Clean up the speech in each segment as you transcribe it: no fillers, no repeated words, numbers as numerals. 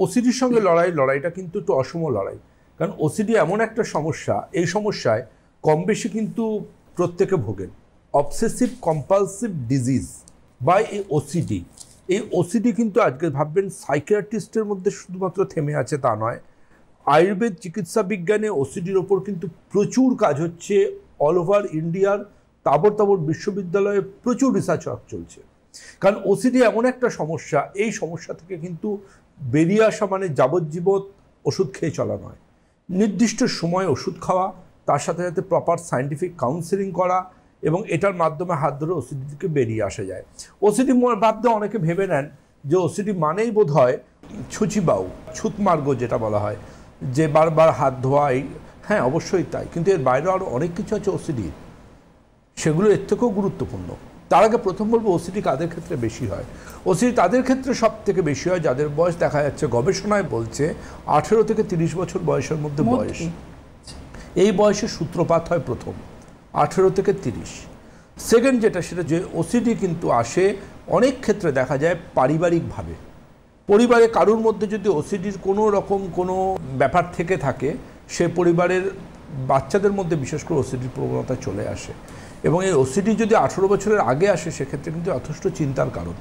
ওসিডির সঙ্গে লড়াইটা কিন্তু একটু অসম লড়াই, কারণ ওসিডি এমন একটা সমস্যা, এই সমস্যায় কম বেশি কিন্তু প্রত্যেকে ভোগেন। অবসেসিভ কম্পালসিভ ডিজিজ বা এই ওসিডি কিন্তু আজকে ভাববেন সাইকিয়াট্রিস্টের মধ্যে শুধুমাত্র থেমে আছে তা নয়, আয়ুর্বেদ চিকিৎসা বিজ্ঞানে ওসিডির ওপর কিন্তু প্রচুর কাজ হচ্ছে। অল ওভার ইন্ডিয়ার তাবড় বিশ্ববিদ্যালয়ে প্রচুর রিসার্চ ওয়ার্ক চলছে, কারণ ওসিডি এমন একটা সমস্যা, এই সমস্যা থেকে কিন্তু বেরিয়ে আসা মানে যাবজ্জীবন ওষুধ খেয়ে চলা নয়, নির্দিষ্ট সময় ওষুধ খাওয়া, তার সাথে সাথে প্রপার সায়েন্টিফিক কাউন্সেলিং করা, এবং এটার মাধ্যমে হাত ধরে ওসিডি থেকে বেরিয়ে আসা যায়। ওসিডি ভাবতে অনেকে ভেবে নেন যে ওসিডি মানেই বোধ হয় ছুচিবাউ, ছুতমার্গ যেটা বলা হয়, যে বারবার হাত ধোয়া। হ্যাঁ, অবশ্যই তাই, কিন্তু এর বাইরেও আরও অনেক কিছু আছে ওসিডির, সেগুলো এর থেকেও গুরুত্বপূর্ণ। তার আগে প্রথম বলবো ওসিডি কাদের ক্ষেত্রে বেশি হয়। ওসিডি তাদের ক্ষেত্রে সব থেকে বেশি হয় যাদের বয়স, দেখা যাচ্ছে গবেষণায় বলছে 18 থেকে 30 বছর বয়সের মধ্যে বয়স, এই বয়সে সূত্রপাত হয় প্রথম 18 থেকে 30। সেকেন্ড যেটা, সেটা যে ওসিডি কিন্তু আসে অনেক ক্ষেত্রে দেখা যায় পারিবারিকভাবে। পরিবারে কারোর মধ্যে যদি ওসিডির কোনো রকম কোনো ব্যাপার থেকে থাকে, সে পরিবারের বাচ্চাদের মধ্যে বিশেষ করে ওসিডির প্রবণতা চলে আসে, এবং এই ওসিডি যদি 18 বছরের আগে আসে সেক্ষেত্রে কিন্তু যথেষ্ট চিন্তার কারণ।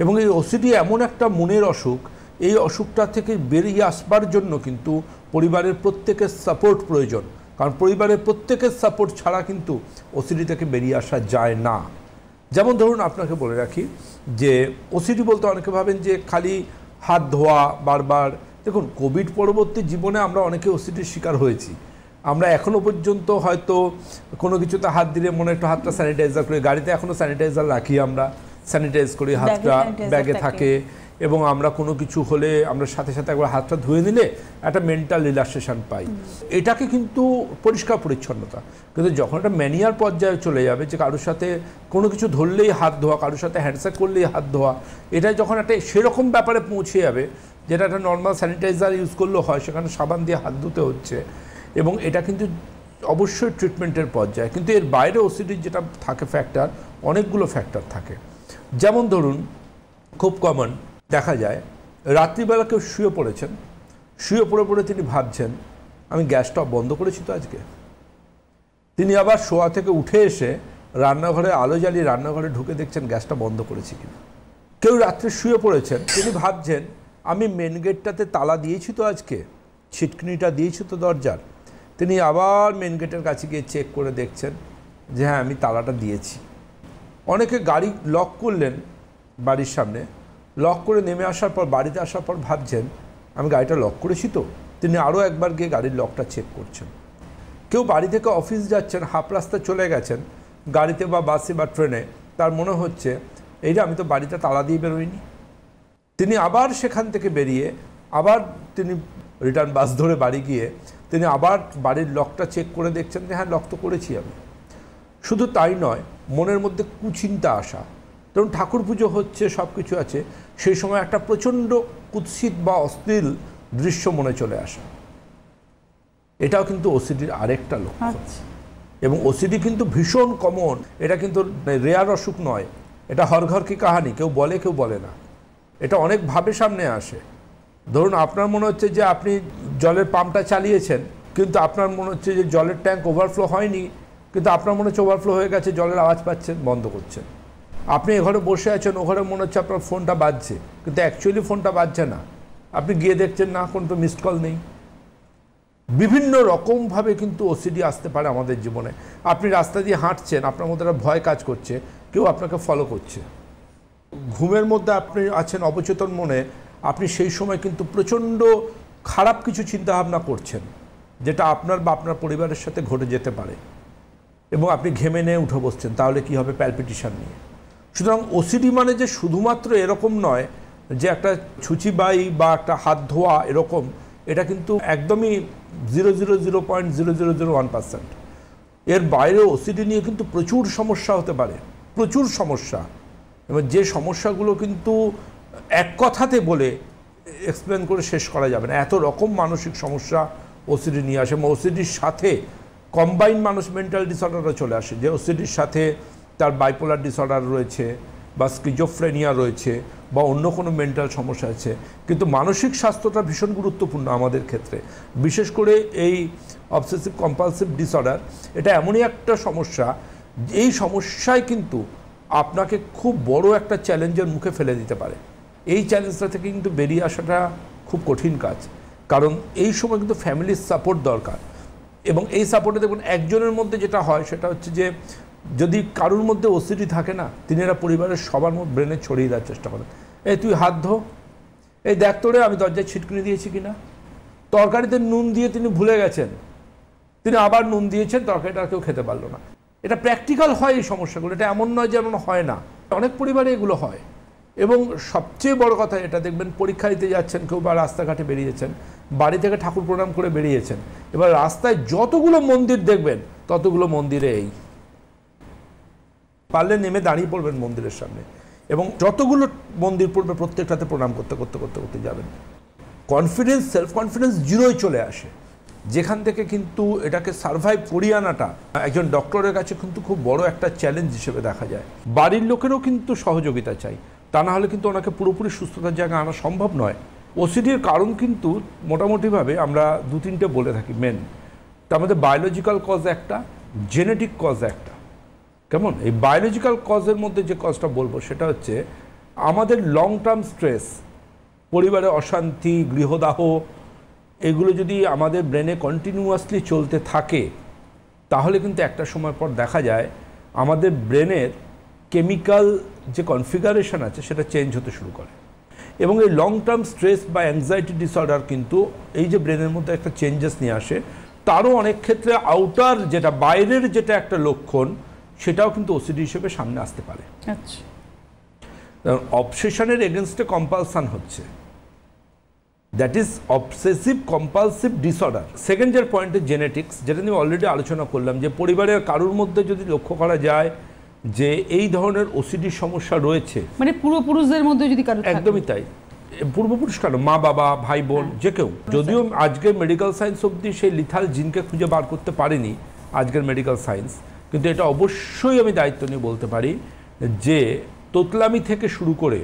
এবং এই ওসিডি এমন একটা মনের অসুখ, এই অসুখটা থেকে বেরিয়ে আসবার জন্য কিন্তু পরিবারের প্রত্যেকের সাপোর্ট প্রয়োজন, কারণ পরিবারের প্রত্যেকের সাপোর্ট ছাড়া কিন্তু ওসিডি থেকে বেরিয়ে আসা যায় না। যেমন ধরুন আপনাকে বলে রাখি যে ওসিডি বলতে অনেকে ভাবেন যে খালি হাত ধোয়া বারবার। দেখুন, কোভিড পরবর্তী জীবনে আমরা অনেকে ওসিডির শিকার হয়েছি। আমরা এখনও পর্যন্ত হয়তো কোনো কিছুতে হাত দিলে মনে একটু হাতটা স্যানিটাইজার করি, গাড়িতে এখনও স্যানিটাইজার রাখি, আমরা স্যানিটাইজ করি, হাতটা ব্যাগে থাকে, এবং আমরা কোনো কিছু হলে আমরা সাথে সাথে একবার হাতটা ধুয়ে নিলে একটা মেন্টাল রিল্যাক্সেশন পাই। এটাকে কিন্তু পরিষ্কার পরিচ্ছন্নতা, কিন্তু যখন একটা ম্যানিয়ার পর্যায়ে চলে যাবে যে কারোর সাথে কোনো কিছু ধরলেই হাত ধোয়া, কারোর সাথে হ্যান্ডশেক করলেই হাত ধোয়া, এটা যখন একটা সেরকম ব্যাপারে পৌঁছে যাবে যেটা একটা নর্মাল স্যানিটাইজার ইউজ করলেও হয়, সেখানে সাবান দিয়ে হাত ধুতে হচ্ছে, এবং এটা কিন্তু অবশ্যই ট্রিটমেন্টের পর্যায়ে। কিন্তু এর বাইরে ওসিডির যেটা থাকে ফ্যাক্টর, অনেকগুলো ফ্যাক্টর থাকে। যেমন ধরুন, খুব কমন দেখা যায় রাত্রিবেলা কেউ শুয়ে পড়েছেন, শুয়ে পড়ে তিনি ভাবছেন আমি গ্যাসটা বন্ধ করেছি তো আজকে। তিনি আবার শোয়া থেকে উঠে এসে রান্নাঘরে আলো জ্বালিয়ে রান্নাঘরে ঢুকে দেখছেন গ্যাসটা বন্ধ করেছি কিনা। কেউ রাত্রে শুয়ে পড়েছেন, তিনি ভাবছেন আমি মেন গেটটাতে তালা দিয়েছি তো আজকে, ছিটকিনিটা দিয়েছি তো দরজার। তিনি আবার মেন গেটের কাছে গিয়ে চেক করে দেখছেন যে হ্যাঁ, আমি তালাটা দিয়েছি। অনেকে গাড়ি লক করলেন, বাড়ির সামনে লক করে নেমে আসার পর বাড়িতে আসার পর ভাবছেন আমি গাড়িটা লক করেছি তো, তিনি আরও একবার গিয়ে গাড়ির লকটা চেক করছেন। কেউ বাড়ি থেকে অফিস যাচ্ছেন, হাফ রাস্তা চলে গেছেন গাড়িতে বা বাসে বা ট্রেনে, তার মনে হচ্ছে এইটা আমি তো বাড়িতে তালা দিয়ে বেরোইনি। তিনি আবার সেখান থেকে বেরিয়ে আবার তিনি রিটার্ন বাস ধরে বাড়ি গিয়ে তিনি আবার বাড়ির লকটা চেক করে দেখছেন যে হ্যাঁ, লক তো করেছি আমি। শুধু তাই নয়, মনের মধ্যে কুচিন্তা আসা, ধরুন ঠাকুর পুজো হচ্ছে, সব কিছু আছে, সেই সময় একটা প্রচণ্ড কুৎসিত বা অশ্লীল দৃশ্য মনে চলে আসা, এটাও কিন্তু ওসিডির আরেকটা লক্ষণ। এবং ওসিডি কিন্তু ভীষণ কমন, এটা কিন্তু রেয়ার অসুখ নয়, এটা হর ঘর কি কাহানি, কেউ বলে কেউ বলে না, এটা অনেকভাবে সামনে আসে। ধরুন আপনার মনে হচ্ছে যে আপনি জলের পাম্পটা চালিয়েছেন, কিন্তু আপনার মনে হচ্ছে যে জলের ট্যাঙ্ক ওভারফ্লো হয়নি, কিন্তু আপনার মনে হচ্ছে ওভারফ্লো হয়ে গেছে, জলের আওয়াজ পাচ্ছেন, বন্ধ করছেন। আপনি এঘরে বসে আছেন, ওঘরে মনে হচ্ছে আপনার ফোনটা বাজছে, কিন্তু অ্যাকচুয়ালি ফোনটা বাজছে না, আপনি গিয়ে দেখছেন না, কোনো তো মিসড কল নেই। বিভিন্ন রকমভাবে কিন্তু ওসিডি আসতে পারে আমাদের জীবনে। আপনি রাস্তা দিয়ে হাঁটছেন, আপনার মধ্যে একটা ভয় কাজ করছে, কেউ আপনাকে ফলো করছে। ঘুমের মধ্যে আপনি আছেন অবচেতন মনে, আপনি সেই সময় কিন্তু প্রচণ্ড খারাপ কিছু চিন্তাভাবনা করছেন, যেটা আপনার বা আপনার পরিবারের সাথে ঘটে যেতে পারে, এবং আপনি ঘেমে নিয়ে উঠে বসছেন, তাহলে কি হবে, প্যালপিটেশন নিয়ে। সুতরাং ওসিডি মানে যে শুধুমাত্র এরকম নয় যে একটা ছুচিবাই বা একটা হাত ধোয়া এরকম, এটা কিন্তু একদমই 0.0001%। এর বাইরে ওসিডি নিয়ে কিন্তু প্রচুর সমস্যা হতে পারে, প্রচুর সমস্যা, এবং যে সমস্যাগুলো কিন্তু এক কথাতে বলে এক্সপ্লেন করে শেষ করা যাবে না, এত রকম মানসিক সমস্যা ওসিডি নিয়ে আসে। এবং ওসিডির সাথে কম্বাইন মেন্টাল ডিসঅর্ডারও চলে আসে, যে ওসিডির সাথে তার বাইপোলার ডিসঅর্ডার রয়েছে বা স্কিজোফ্রেনিয়া রয়েছে, বা অন্য কোনো মেন্টাল সমস্যা আছে, কিন্তু মানসিক স্বাস্থ্যটা ভীষণ গুরুত্বপূর্ণ আমাদের ক্ষেত্রে। বিশেষ করে এই অবসেসিভ কম্পালসিভ ডিসঅর্ডার, এটা এমনই একটা সমস্যা, এই সমস্যায় কিন্তু আপনাকে খুব বড় একটা চ্যালেঞ্জের মুখে ফেলে দিতে পারে। এই চ্যালেঞ্জটা থেকে কিন্তু বেরিয়ে আসাটা খুব কঠিন কাজ, কারণ এই সময় কিন্তু ফ্যামিলির সাপোর্ট দরকার। এবং এই সাপোর্টে দেখুন একজনের মধ্যে যেটা হয় সেটা হচ্ছে যে যদি কারুর মধ্যে ওসিডি থাকে না, তিনি এরা পরিবারের সবার মধ্যে ব্রেনে ছড়িয়ে দেওয়ার চেষ্টা করেন। এই তুই হাত ধো, এই দেখ তোরে আমি দরজায় ছিটকিনি দিয়েছি কিনা, তরকারিতে নুন দিয়ে তিনি ভুলে গেছেন, তিনি আবার নুন দিয়েছেন, তরকারিটা আর কেউ খেতে পারলো না। এটা প্র্যাকটিক্যাল হয় এই সমস্যাগুলো, এটা এমন নয় যে এমন হয় না, অনেক পরিবারে এগুলো হয়। এবং সবচেয়ে বড় কথা এটা দেখবেন, পরীক্ষা দিতে যাচ্ছেন কেউ বা রাস্তাঘাটে বেরিয়েছেন, বাড়ি থেকে ঠাকুর প্রণাম করে বেরিয়েছেন, এবার রাস্তায় যতগুলো মন্দির দেখবেন ততগুলো মন্দিরে এই পারলে নেমে দাঁড়িয়ে পড়বেন মন্দিরের সামনে, এবং যতগুলো মন্দির পড়বে প্রত্যেকটাতে প্রণাম করতে করতে করতে করতে যাবেন। কনফিডেন্স, সেলফ কনফিডেন্স জিরোই চলে আসে, যেখান থেকে কিন্তু এটাকে সার্ভাইভ করিয়ে আনাটা একজন ডক্টরের কাছে কিন্তু খুব বড় একটা চ্যালেঞ্জ হিসেবে দেখা যায়। বাড়ির লোকেরও কিন্তু সহযোগিতা চাই, তা না হলে কিন্তু ওনাকে পুরোপুরি সুস্থতার জায়গায় আনা সম্ভব নয়। ওসিডির কারণ কিন্তু মোটামুটিভাবে আমরা 2-3টে বলে থাকি মেন। তার মধ্যে বায়োলজিক্যাল কজ একটা, জেনেটিক কজ একটা। কেমন? এই বায়োলজিক্যাল কজের মধ্যে যে কজটা বলবো সেটা হচ্ছে আমাদের লং টার্ম স্ট্রেস, পরিবারে অশান্তি, গৃহদাহ, এগুলো যদি আমাদের ব্রেনে কন্টিনিউয়াসলি চলতে থাকে তাহলে কিন্তু একটা সময় পর দেখা যায় আমাদের ব্রেনের কেমিক্যাল যে কনফিগারেশন আছে সেটা চেঞ্জ হতে শুরু করে। এবং এই লং টার্ম স্ট্রেস বা অ্যাংজাইটি ডিসঅর্ডার কিন্তু এই যে ব্রেনের মধ্যে একটা চেঞ্জেস নিয়ে আসে, তারও অনেক ক্ষেত্রে আউটার যেটা বাইরের যেটা একটা লক্ষণ সেটাও কিন্তু ওসিডি হিসেবে সামনে আসতে পারে। আচ্ছা, অবসেশনের এগেনস্টে কম্পালশন হচ্ছে, that is obsessive compulsive disorder. Second যে পয়েন্টে জেনেটিক্স, যেটা নিয়ে অলরেডি আলোচনা করলাম, যে পরিবারের কারুর মধ্যে যদি লক্ষ্য করা যায় যে এই ধরনের ওসিডির সমস্যা রয়েছে, মানে পূর্বপুরুষদের মধ্যে যদি কারো থাকে। একদমই তাই, পূর্বপুরুষ কেন, মা বাবা, ভাই বোন, যে কেউ। যদিও আজকের মেডিকেল সায়েন্স অবধি সেই লিথাল জিনকে খুঁজে বার করতে পারেনি আজকের মেডিকেল সায়েন্স, কিন্তু এটা অবশ্যই আমি দায়িত্ব নিয়ে বলতে পারি যে তোতলামি থেকে শুরু করে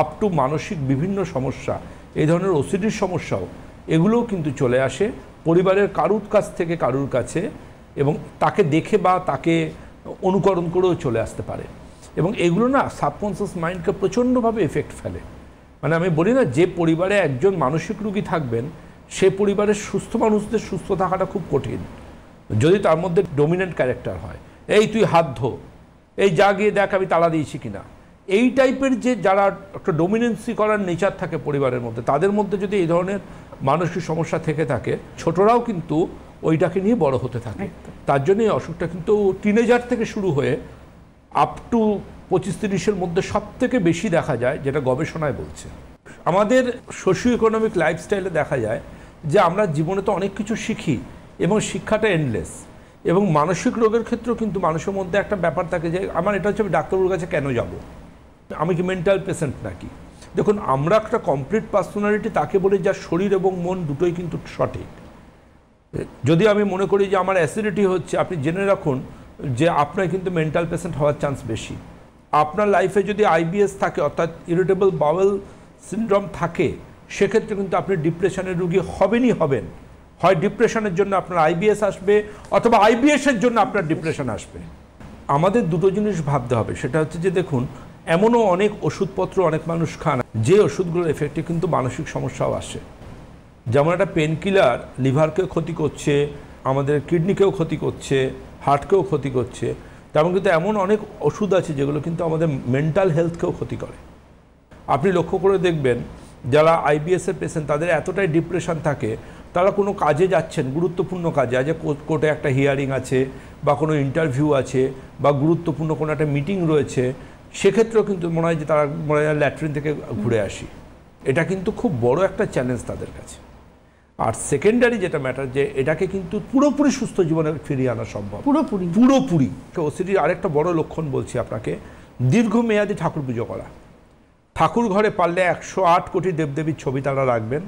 আপ টু মানসিক বিভিন্ন সমস্যা, এই ধরনের ওসিডির সমস্যাও, এগুলোও কিন্তু চলে আসে পরিবারের কারুর কাছ থেকে কারুর কাছে, এবং তাকে দেখে বা তাকে অনুকরণ করেও চলে আসতে পারে। এবং এগুলো না সাবকনসিয়াস মাইন্ডকে প্রচণ্ডভাবে এফেক্ট ফেলে। মানে আমি বলি না, যে পরিবারে একজন মানসিক রোগী থাকবেন সে পরিবারের সুস্থ মানুষদের সুস্থ থাকাটা খুব কঠিন, যদি তার মধ্যে ডমিনেন্ট ক্যারেক্টার হয়। এই তুই হাত ধো, এই যা গিয়ে দেখ আমি তালা দিয়েছি কিনা, এই টাইপের যে যারা একটা ডমিনেন্সি করার নেচার থাকে পরিবারের মধ্যে, তাদের মধ্যে যদি এই ধরনের মানসিক সমস্যা থেকে থাকে, ছোটরাও কিন্তু ওইটাকে নিয়ে বড় হতে থাকে। তার জন্য এই অসুখটা কিন্তু টিনেজার থেকে শুরু হয়ে আপ টু 25-30-এর মধ্যে সব থেকে বেশি দেখা যায়, যেটা গবেষণায় বলছে। আমাদের সোশিও ইকোনমিক লাইফস্টাইলে দেখা যায় যে আমরা জীবনে তো অনেক কিছু শিখি এবং শিক্ষাটা এন্ডলেস। এবং মানসিক রোগের ক্ষেত্রেও কিন্তু মানুষের মধ্যে একটা ব্যাপার থাকে যে আমার এটা হচ্ছে আমি ডাক্তারবাবুর কাছে কেন যাব, আমি কি মেন্টাল পেশেন্ট নাকি। দেখুন, আমরা একটা কমপ্লিট পার্সোনালিটি তাকে বলি যার শরীর এবং মন দুটোই কিন্তু সঠিক। যদি আমি মনে করি যে আমার অ্যাসিডিটি হচ্ছে, আপনি জেনে রাখুন যে আপনার কিন্তু মেন্টাল পেশেন্ট হওয়ার চান্স বেশি। আপনার লাইফে যদি আইবিএস থাকে, অর্থাৎ ইরিটেবল বাওয়েল সিনড্রোম থাকে, সেক্ষেত্রে কিন্তু আপনি ডিপ্রেশনের রোগী হবেনই হবেন। হয় ডিপ্রেশনের জন্য আপনার আইবিএস আসবে, অথবা আইবিএসের জন্য আপনার ডিপ্রেশন আসবে। আমাদের দুটো জিনিস ভাবতে হবে, সেটা হচ্ছে যে দেখুন, এমনও অনেক ওষুধপত্র অনেক মানুষ খান যে ওষুধগুলোর এফেক্টে কিন্তু মানসিক সমস্যাও আসে। যেমন একটা পেনকিলার লিভারকেও ক্ষতি করছে, আমাদের কিডনিকেও ক্ষতি করছে, হার্টকেও ক্ষতি করছে, তেমন কিন্তু এমন অনেক ওষুধ আছে যেগুলো কিন্তু আমাদের মেন্টাল হেলথকেও ক্ষতি করে। আপনি লক্ষ্য করে দেখবেন যারা আইবিএসের পেশেন্ট, তাদের এতটাই ডিপ্রেশন থাকে, তারা কোনো কাজে যাচ্ছেন, গুরুত্বপূর্ণ কাজে, আজ কোর্টে একটা হিয়ারিং আছে বা কোনো ইন্টারভিউ আছে বা গুরুত্বপূর্ণ কোনো একটা মিটিং রয়েছে, সেক্ষেত্রেও কিন্তু মনে হয় যে তারা মনে হয় ল্যাট্রিন থেকে ঘুরে আসি। এটা কিন্তু খুব বড় একটা চ্যালেঞ্জ তাদের কাছে। আর সেকেন্ডারি যেটা ম্যাটার, যে এটাকে কিন্তু পুরোপুরি সুস্থ জীবনে ফিরিয়ে আনা সম্ভব, পুরোপুরি। ওসিডির আরেকটা বড় লক্ষণ বলছি আপনাকে, দীর্ঘমেয়াদী ঠাকুর পুজো করা। ঠাকুর ঘরে পারলে 108 কোটি দেবদেবীর ছবি তারা রাখবেন,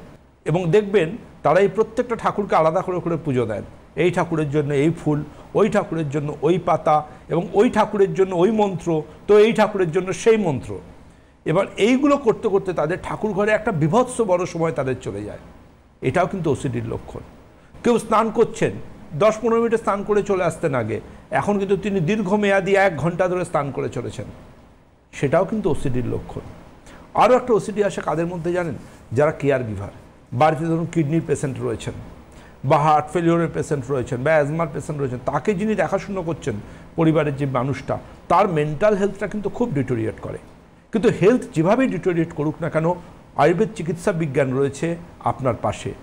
এবং দেখবেন তারা এই প্রত্যেকটা ঠাকুরকে আলাদা করে করে পুজো দেন। এই ঠাকুরের জন্য এই ফুল, ওই ঠাকুরের জন্য ওই পাতা, এবং ওই ঠাকুরের জন্য ওই মন্ত্র, তো এই ঠাকুরের জন্য সেই মন্ত্র। এবার এইগুলো করতে করতে তাদের ঠাকুর ঘরে একটা বিভৎস বড় সময় তাদের চলে যায়। এটাও কিন্তু ওসিডির লক্ষণ। কেউ স্নান করছেন, 10-15 মিনিটে স্নান করে চলে আসতেন আগে, এখন কিন্তু তিনি দীর্ঘমেয়াদী 1 ঘন্টা ধরে স্নান করে চলেছেন, সেটাও কিন্তু ওসিডির লক্ষণ। আরও একটা ওসিডি আসে কাদের মধ্যে জানেন? যারা কেয়ার গিভার, বাড়িতে ধরুন কিডনির পেশেন্ট রয়েছেন বা হার্ট ফেলিওরের পেশেন্ট রয়েছেন বা অ্যাজমার পেশেন্ট রয়েছেন, তাকে যিনি দেখাশুনো করছেন, পরিবারের যে মানুষটা, তার মেন্টাল হেলথটা কিন্তু খুব ডিটোরিয়েট করে। কিন্তু হেলথ যেভাবেই ডিটোরিয়েট করুক না কেন, আয়ুর্বেদ চিকিৎসা বিজ্ঞান রয়েছে আপনার পাশে।